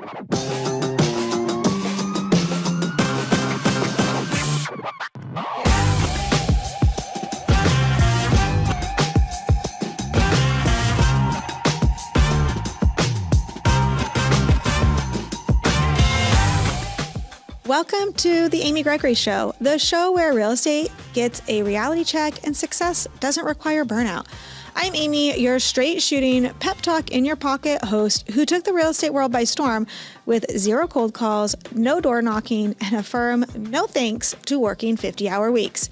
Welcome to the Amy Gregory Show, the show where real estate gets a reality check and success doesn't require burnout. I'm Amy, your straight shooting, pep talk in your pocket host who took the real estate world by storm with zero cold calls, no door knocking, and a firm no thanks to working 50-hour weeks.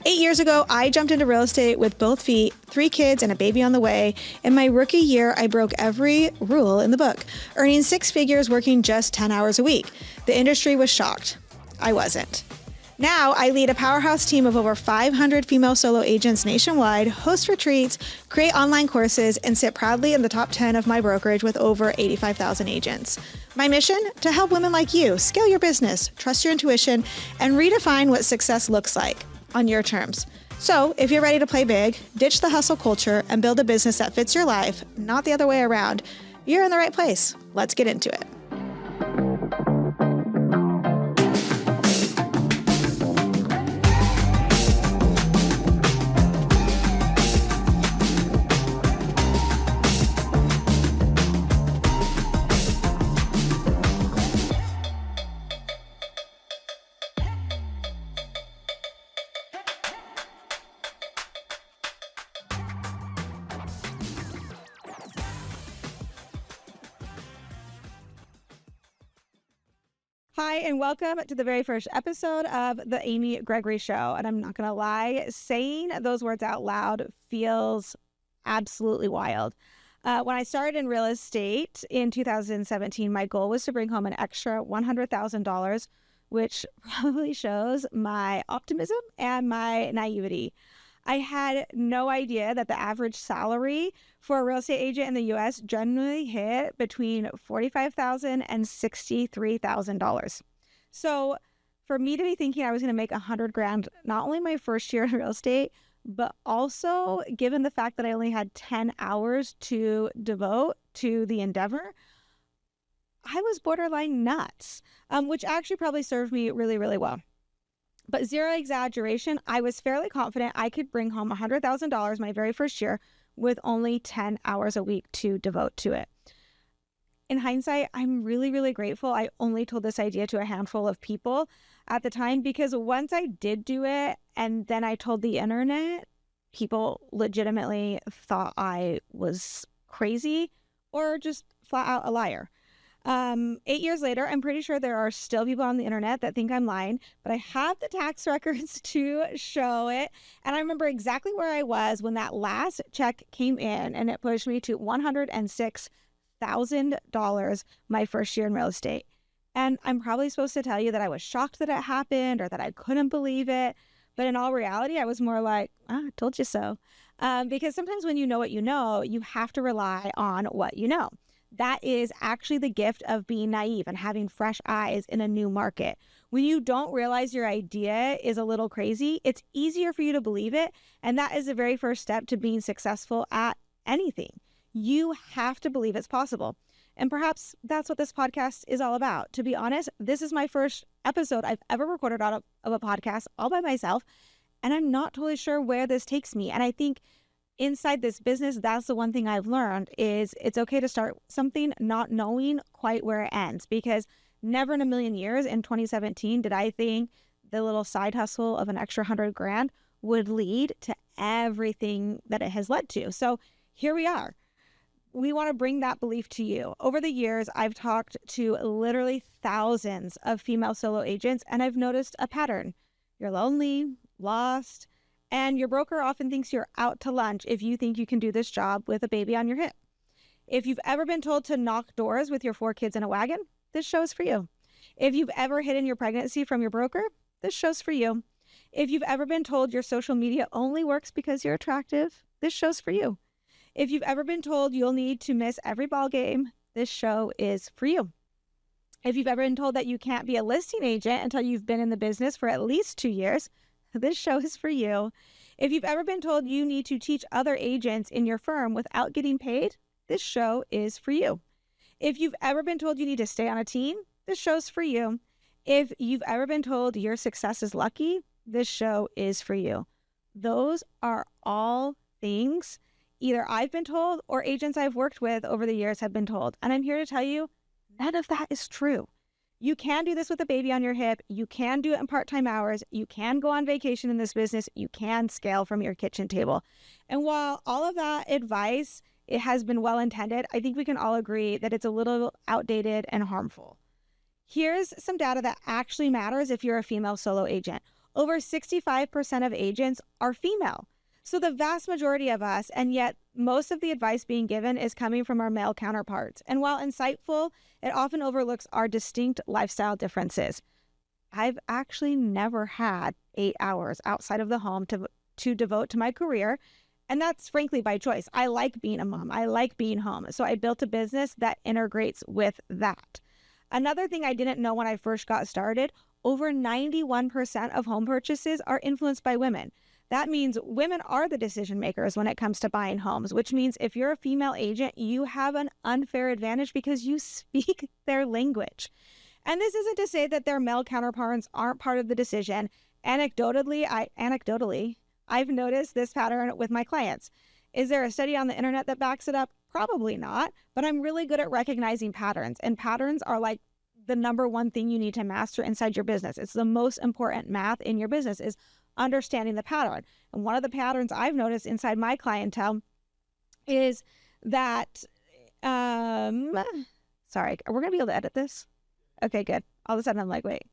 8 years ago, I jumped into real estate with both feet, 3 kids, and a baby on the way. In my rookie year, I broke every rule in the book, earning 6 figures working just 10 hours a week. The industry was shocked. I wasn't. Now, I lead a powerhouse team of over 500 female solo agents nationwide, host retreats, create online courses, and sit proudly in the top 10 of my brokerage with over 85,000 agents. My mission? To help women like you scale your business, trust your intuition, and redefine what success looks like on your terms. So if you're ready to play big, ditch the hustle culture, and build a business that fits your life, not the other way around, you're in the right place. Let's get into it. Hi, and welcome to the very first episode of the Amy Gregory Show. And I'm not going to lie, saying those words out loud feels absolutely wild. When I started in real estate in 2017, my goal was to bring home an extra $100,000, which probably shows my optimism and my naivety. I had no idea that the average salary for a real estate agent in the U.S. generally hit between $45,000 and $63,000. So for me to be thinking I was going to make $100,000, not only my first year in real estate, but also given the fact that I only had 10 hours to devote to the endeavor, I was borderline nuts, which actually probably served me really, really well. But zero exaggeration, I was fairly confident I could bring home $100,000 my very first year with only 10 hours a week to devote to it. In hindsight, I'm really, really grateful I only told this idea to a handful of people at the time, because once I did do it and then I told the internet, people legitimately thought I was crazy or just flat out a liar. 8 years later, I'm pretty sure there are still people on the internet that think I'm lying, but I have the tax records to show it. And I remember exactly where I was when that last check came in, and it pushed me to $106,000 my first year in real estate. And I'm probably supposed to tell you that I was shocked that it happened or that I couldn't believe it. But in all reality, I was more like, I told you so. Because sometimes when you know what you have to rely on what you know. That is actually the gift of being naive and having fresh eyes in a new market. When you don't realize your idea is a little crazy, it's easier for you to believe it. And that is the very first step to being successful at anything. You have to believe it's possible. And perhaps that's what this podcast is all about. To be honest, this is my first episode I've ever recorded out of a podcast all by myself. And I'm not totally sure where this takes me. And I think inside this business, that's the one thing I've learned is it's okay to start something not knowing quite where it ends, because never in a million years in 2017 did I think the little side hustle of an extra $100,000 would lead to everything that it has led to. So here we are. We want to bring that belief to you. Over the years, I've talked to literally thousands of female solo agents, and I've noticed a pattern. You're lonely, lost, and your broker often thinks you're out to lunch if you think you can do this job with a baby on your hip. If you've ever been told to knock doors with your 4 kids in a wagon, this show's for you. If you've ever hidden your pregnancy from your broker, this show's for you. If you've ever been told your social media only works because you're attractive, this show's for you. If you've ever been told you'll need to miss every ball game, this show is for you. If you've ever been told that you can't be a listing agent until you've been in the business for at least 2 years, this show is for you. If you've ever been told you need to teach other agents in your firm without getting paid, this show is for you. If you've ever been told you need to stay on a team, this show's for you. If you've ever been told your success is lucky, this show is for you. Those are all things either I've been told or agents I've worked with over the years have been told. And I'm here to tell you, none of that is true. You can do this with a baby on your hip. You can do it in part-time hours. You can go on vacation in this business. You can scale from your kitchen table. And while all of that advice, it has been well-intended, I think we can all agree that it's a little outdated and harmful. Here's some data that actually matters if you're a female solo agent. Over 65% of agents are female. So the vast majority of us, and yet most of the advice being given is coming from our male counterparts. And while insightful, it often overlooks our distinct lifestyle differences. I've actually never had 8 hours outside of the home to devote to my career. And that's frankly by choice. I like being a mom. I like being home. So I built a business that integrates with that. Another thing I didn't know when I first got started, over 91% of home purchases are influenced by women. That means women are the decision makers when it comes to buying homes, which means if you're a female agent, you have an unfair advantage because you speak their language. And this isn't to say that their male counterparts aren't part of the decision. Anecdotally, I've noticed this pattern with my clients. Is there a study on the internet that backs it up? Probably not, but I'm really good at recognizing patterns. And patterns are like the number one thing you need to master inside your business. It's the most important math in your business is understanding the pattern. And one of the patterns I've noticed inside my clientele is that, sorry, we're going to be able to edit this? Okay, good. All of a sudden I'm like, wait.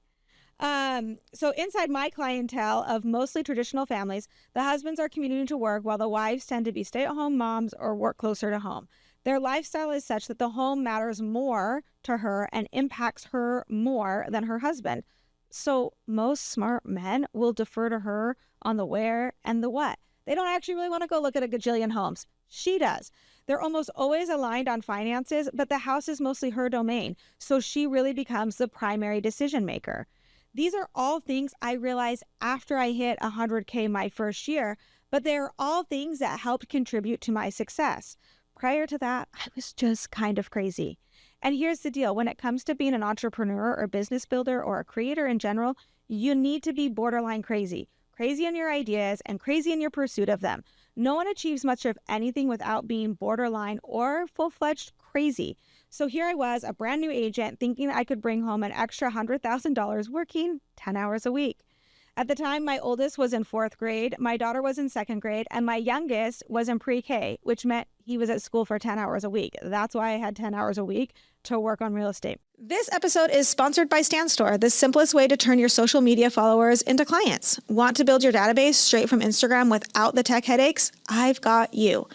So inside my clientele of mostly traditional families, the husbands are commuting to work while the wives tend to be stay-at-home moms or work closer to home. Their lifestyle is such that the home matters more to her and impacts her more than her husband. So most smart men will defer to her on the where and the what. They don't actually really want to go look at a gajillion homes. She does. They're almost always aligned on finances, but the house is mostly her domain. So she really becomes the primary decision maker. These are all things I realized after I hit 100K my first year, but they're all things that helped contribute to my success. Prior to that, I was just kind of crazy. And here's the deal. When it comes to being an entrepreneur or business builder or a creator in general, you need to be borderline crazy. Crazy in your ideas and crazy in your pursuit of them. No one achieves much of anything without being borderline or full-fledged crazy. So here I was, a brand new agent, thinking I could bring home an extra $100,000 working 10 hours a week. At the time, my oldest was in 4th grade, my daughter was in 2nd grade, and my youngest was in pre-K, which meant he was at school for 10 hours a week. That's why I had 10 hours a week to work on real estate. This episode is sponsored by StanStore, the simplest way to turn your social media followers into clients. Want to build your database straight from Instagram without the tech headaches? I've got you.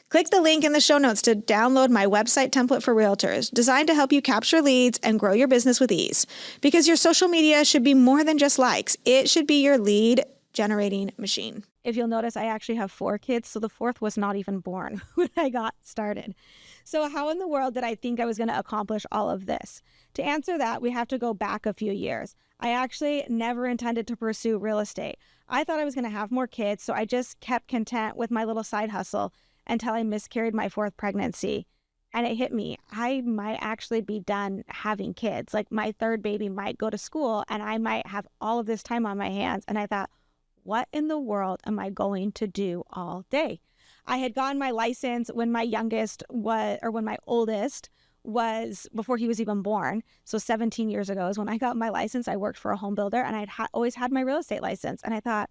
Click the link in the show notes to download my website template for realtors, designed to help you capture leads and grow your business with ease. Because your social media should be more than just likes. It should be your lead generating machine. If you'll notice, I actually have 4 kids, so the 4th was not even born when I got started. So how in the world did I think I was going to accomplish all of this? To answer that, we have to go back a few years. I actually never intended to pursue real estate. I thought I was going to have more kids, so I just kept content with my little side hustle until I miscarried my 4th pregnancy. And it hit me. I might actually be done having kids. Like my 3rd baby might go to school and I might have all of this time on my hands. And I thought, what in the world am I going to do all day? I had gotten my license when my oldest was, before he was even born. So 17 years ago is when I got my license. I worked for a home builder and I'd always had my real estate license. And I thought,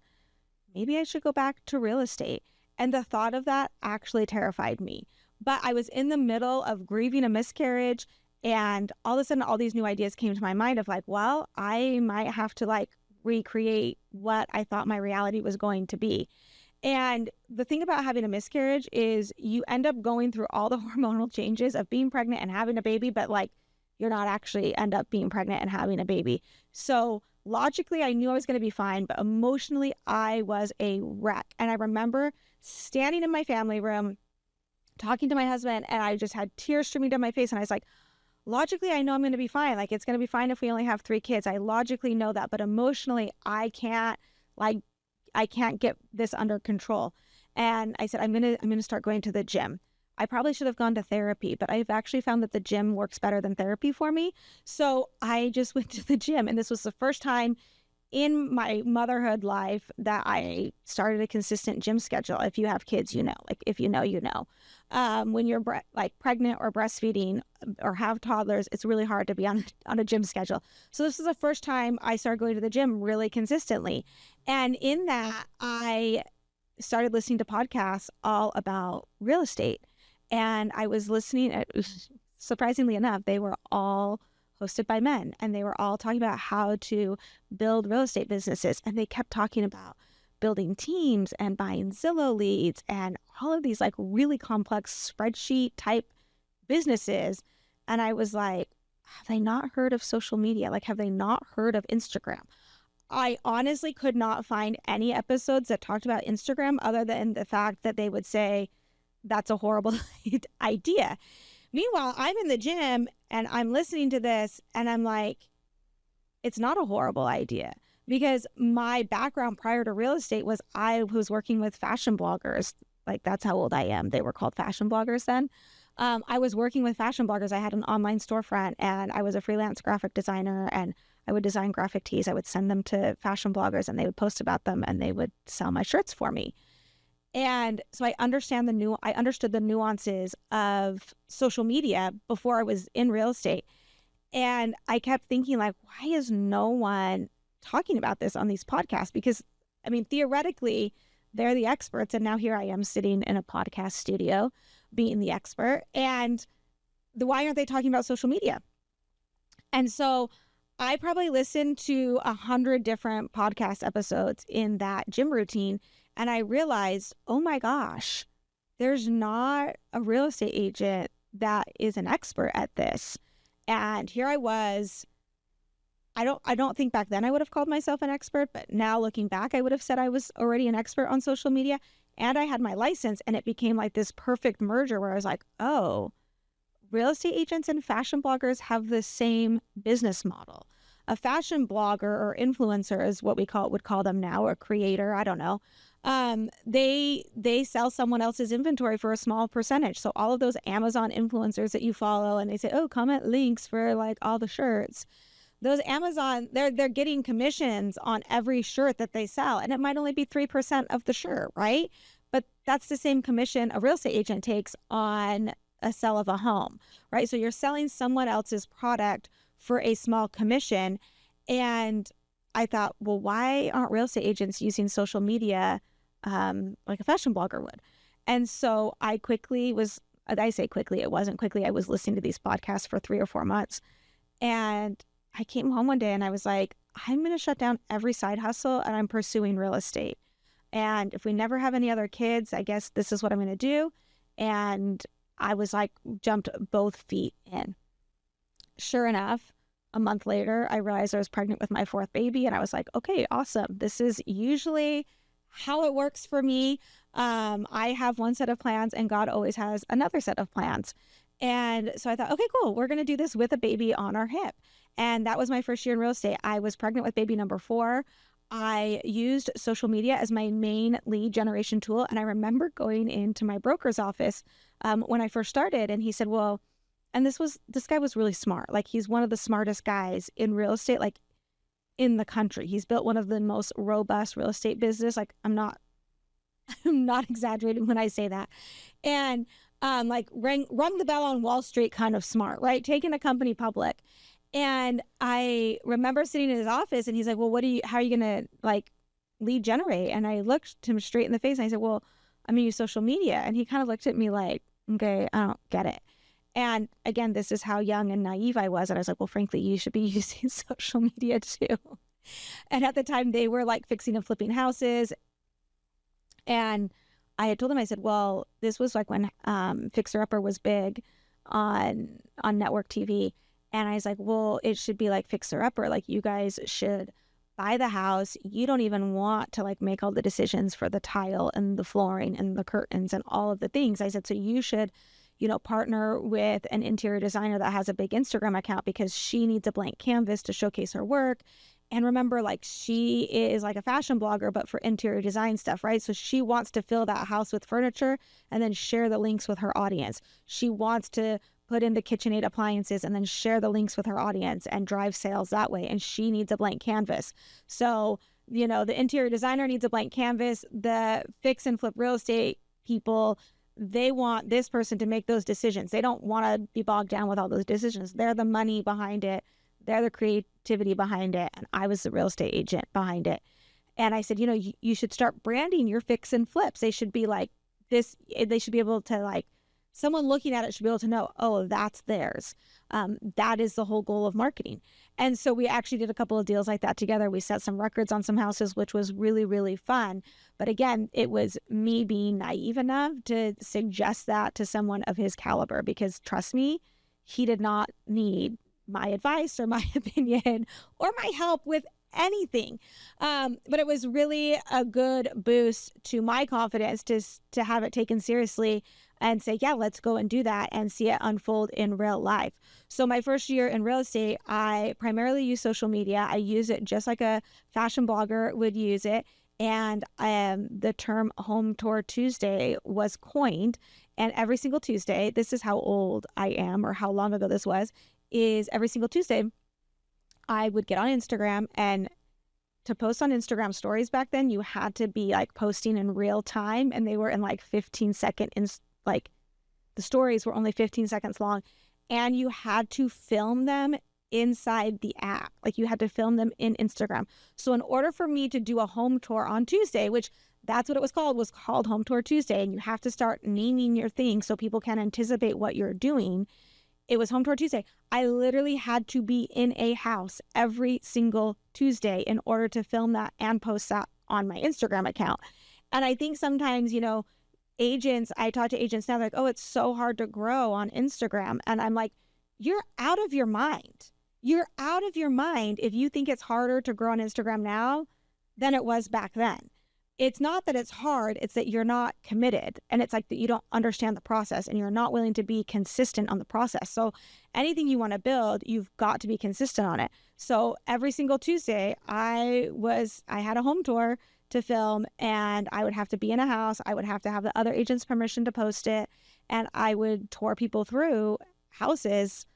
maybe I should go back to real estate. And the thought of that actually terrified me. But I was in the middle of grieving a miscarriage, and all of a sudden, all these new ideas came to my mind of like, well, I might have to recreate what I thought my reality was going to be. And the thing about having a miscarriage is you end up going through all the hormonal changes of being pregnant and having a baby, but you're not actually end up being pregnant and having a baby. So logically, I knew I was going to be fine, but emotionally, I was a wreck. And I remember standing in my family room, talking to my husband, and I just had tears streaming down my face. And I was like, logically, I know I'm going to be fine. It's going to be fine if we only have 3 kids. I logically know that, but emotionally, I can't get this under control. And I said, I'm going to start going to the gym. I probably should have gone to therapy, but I've actually found that the gym works better than therapy for me. So I just went to the gym, and this was the first time in my motherhood life that I started a consistent gym schedule. If you have kids, you know, like if you know, you know. When you're like pregnant or breastfeeding or have toddlers, it's really hard to be on a gym schedule. So this is the first time I started going to the gym really consistently. And in that, I started listening to podcasts all about real estate. And I was listening, surprisingly enough, they were all hosted by men, and they were all talking about how to build real estate businesses. And they kept talking about building teams and buying Zillow leads and all of these like really complex spreadsheet type businesses. And I was like, have they not heard of social media? Like, have they not heard of Instagram? I honestly could not find any episodes that talked about Instagram other than the fact that they would say that's a horrible idea. Meanwhile, I'm in the gym and I'm listening to this and I'm like, it's not a horrible idea, because my background prior to real estate was I was working with fashion bloggers. Like, that's how old I am. They were called fashion bloggers then. I was working with fashion bloggers. I had an online storefront and I was a freelance graphic designer, and I would design graphic tees. I would send them to fashion bloggers and they would post about them and they would sell my shirts for me. And so I understood the nuances of social media before I was in real estate. And I kept thinking, like, why is no one talking about this on these podcasts? Because, I mean, theoretically, they're the experts. And now here I am sitting in a podcast studio being the expert. And why aren't they talking about social media? And so I probably listened to 100 different podcast episodes in that gym routine. And I realized, oh my gosh, there's not a real estate agent that is an expert at this. And here I was. I don't think back then I would have called myself an expert, but now looking back, I would have said I was already an expert on social media, and I had my license, and it became like this perfect merger where I was like, oh, real estate agents and fashion bloggers have the same business model. A fashion blogger or influencer is what would call them now, or creator, I don't know. They sell someone else's inventory for a small percentage. So all of those Amazon influencers that you follow, and they say, oh, comment links for like all the shirts. Those Amazon, they're getting commissions on every shirt that they sell, and it might only be 3% of the shirt, right? But that's the same commission a real estate agent takes on a sale of a home, right? So you're selling someone else's product for a small commission. And I thought, well, why aren't real estate agents using social media like a fashion blogger would? And so I say quickly, it wasn't quickly. I was listening to these podcasts for 3 or 4 months. And I came home one day and I was like, I'm going to shut down every side hustle and I'm pursuing real estate. And if we never have any other kids, I guess this is what I'm going to do. And I was like, jumped both feet in. Sure enough, a month later, I realized I was pregnant with my 4th baby. And I was like, okay, awesome. This is usually how it works for me. I have one set of plans and God always has another set of plans. And so I thought, okay, cool. We're going to do this with a baby on our hip. And that was my first year in real estate. I was pregnant with baby number 4. I used social media as my main lead generation tool. And I remember going into my broker's office when I first started, and he said, well, and this guy was really smart. Like, he's one of the smartest guys in real estate, like in the country. He's built one of the most robust real estate business. Like, I'm not exaggerating when I say that. And like rung the bell on Wall Street kind of smart, right? Taking a company public. And I remember sitting in his office and he's like, well, how are you going to like lead generate? And I looked him straight in the face and I said, well, I'm going to use social media. And he kind of looked at me like, okay, I don't get it. And again, this is how young and naive I was. And I was like, well, frankly, you should be using social media too. And at the time they were like fixing and flipping houses. And I had told him, I said, well, this was like when Fixer Upper was big on network TV. And I was like, well, it should be like Fixer Upper. Like, you guys should buy the house. You don't even want to like make all the decisions for the tile and the flooring and the curtains and all of the things. I said, so you should, partner with an interior designer that has a big Instagram account, because she needs a blank canvas to showcase her work. And remember, like, she is like a fashion blogger, but for interior design stuff, right? So she wants to fill that house with furniture and then share the links with her audience. She wants to put in the KitchenAid appliances and then share the links with her audience and drive sales that way. And she needs a blank canvas. So, the interior designer needs a blank canvas. The fix and flip real estate people, they want this person to make those decisions. They don't want to be bogged down with all those decisions. They're the money behind it. They're the creativity behind it. And I was the real estate agent behind it. And I said, you should start branding your fix and flips. They should be like this. They should be able to, like, someone looking at it should be able to know, oh, that's theirs. That is the whole goal of marketing. And so we actually did a couple of deals like that together. We set some records on some houses, which was really, really fun. But again, it was me being naive enough to suggest that to someone of his caliber, because trust me, he did not need my advice or my opinion or my help with anything. But it was really a good boost to my confidence to have it taken seriously and say, yeah, let's go and do that and see it unfold in real life. So my first year in real estate, I primarily use social media. I use it just like a fashion blogger would use it. And the term Home Tour Tuesday was coined. And every single Tuesday, this is how old I am or how long ago this was, is every single Tuesday, I would get on Instagram, and to post on Instagram stories back then, you had to be like posting in real time, and they were in like 15-second, like the stories were only 15 seconds long, and you had to film them inside the app. Like, you had to film them in Instagram. So in order for me to do a home tour on Tuesday, which that's what it was called Home Tour Tuesday, and you have to start naming your thing so people can anticipate what you're doing. It was Home Tour Tuesday. I literally had to be in a house every single Tuesday in order to film that and post that on my Instagram account. And I think sometimes, agents, I talk to agents now, like, oh, it's so hard to grow on Instagram. And I'm like, you're out of your mind. You're out of your mind if you think it's harder to grow on Instagram now than it was back then. It's not that it's hard, it's that you're not committed. And it's like that you don't understand the process and you're not willing to be consistent on the process. So anything you want to build, you've got to be consistent on it. So every single Tuesday, I had a home tour to film, and I would have to be in a house. I would have to have the other agent's permission to post it. And I would tour people through houses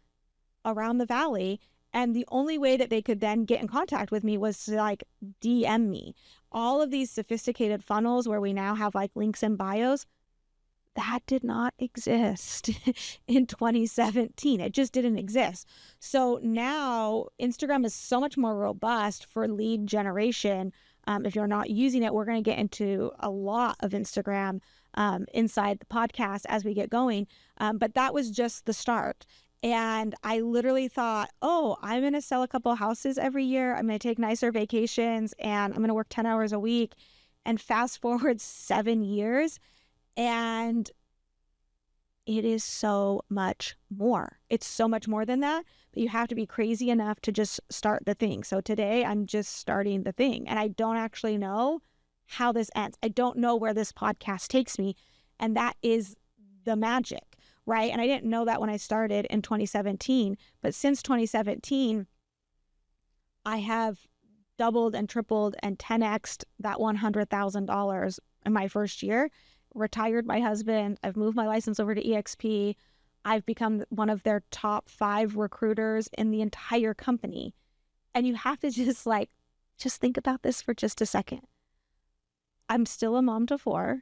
around the valley. And the only way that they could then get in contact with me was to like DM me. All of these sophisticated funnels where we now have like links and bios, that did not exist in 2017. It just didn't exist. So now Instagram is so much more robust for lead generation. If you're not using it, we're going to get into a lot of Instagram inside the podcast as we get going. But that was just the start. And I literally thought, oh, I'm going to sell a couple houses every year. I'm going to take nicer vacations and I'm going to work 10 hours a week. And fast forward 7 years, and it is so much more. It's so much more than that, but you have to be crazy enough to just start the thing. So today I'm just starting the thing, and I don't actually know how this ends. I don't know where this podcast takes me. And that is the magic. Right. And I didn't know that when I started in 2017, but since 2017, I have doubled and tripled and 10x'd that $100,000 in my first year, retired my husband. I've moved my license over to EXP. I've become one of their top 5 recruiters in the entire company. And you have to just think about this for just a second. I'm still a mom to 4.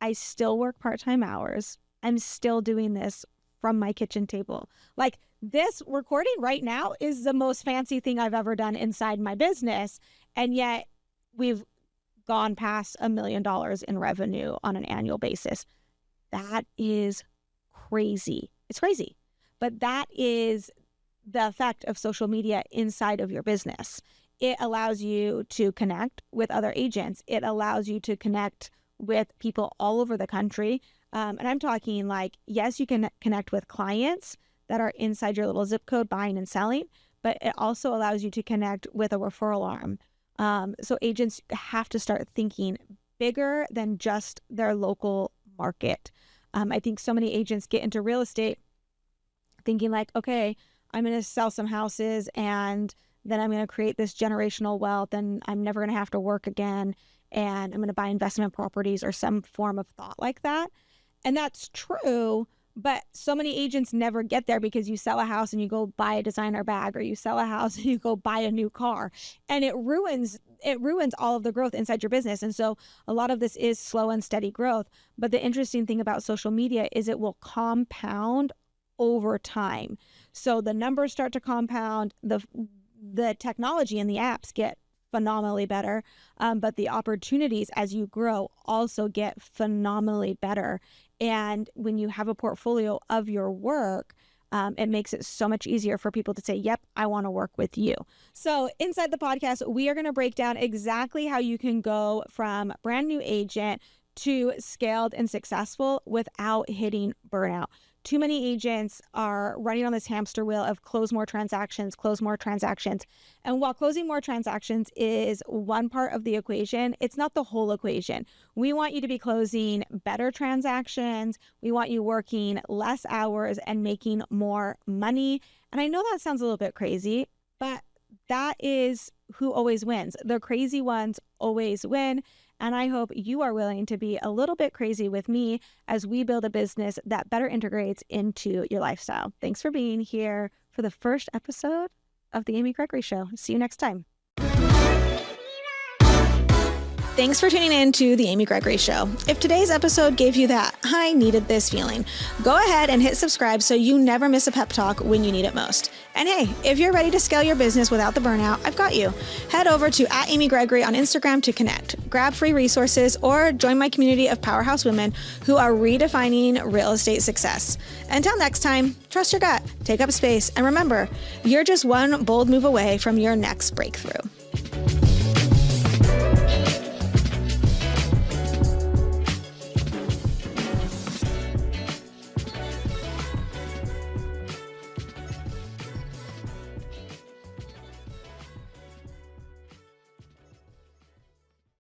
I still work part-time hours. I'm still doing this from my kitchen table. Like, this recording right now is the most fancy thing I've ever done inside my business. And yet we've gone past $1 million in revenue on an annual basis. That is crazy. It's crazy. But that is the effect of social media inside of your business. It allows you to connect with other agents. It allows you to connect with people all over the country. And I'm talking like, yes, you can connect with clients that are inside your little zip code buying and selling, but it also allows you to connect with a referral arm. So agents have to start thinking bigger than just their local market. I think so many agents get into real estate thinking like, okay, I'm going to sell some houses and then I'm going to create this generational wealth and I'm never going to have to work again. And I'm going to buy investment properties or some form of thought like that. And that's true. But so many agents never get there because you sell a house and you go buy a designer bag, or you sell a house and you go buy a new car, and it ruins all of the growth inside your business. And so a lot of this is slow and steady growth. But the interesting thing about social media is it will compound over time. So the numbers start to compound, the technology and the apps get phenomenally better, but the opportunities as you grow also get phenomenally better. And when you have a portfolio of your work, it makes it so much easier for people to say, yep, I want to work with you. So inside the podcast, we are going to break down exactly how you can go from brand new agent to scaled and successful without hitting burnout. Too many agents are running on this hamster wheel of close more transactions. And while closing more transactions is one part of the equation, it's not the whole equation. We want you to be closing better transactions. We want you working less hours and making more money. And I know that sounds a little bit crazy, but that is who always wins. The crazy ones always win. And I hope you are willing to be a little bit crazy with me as we build a business that better integrates into your lifestyle. Thanks for being here for the first episode of The Amy Gregory Show. See you next time. Thanks for tuning in to The Amy Gregory Show. If today's episode gave you that I needed this feeling, go ahead and hit subscribe so you never miss a pep talk when you need it most. And hey, if you're ready to scale your business without the burnout, I've got you. Head over to @AmyGregory on Instagram to connect, grab free resources, or join my community of powerhouse women who are redefining real estate success. Until next time, trust your gut, take up space, and remember, you're just one bold move away from your next breakthrough.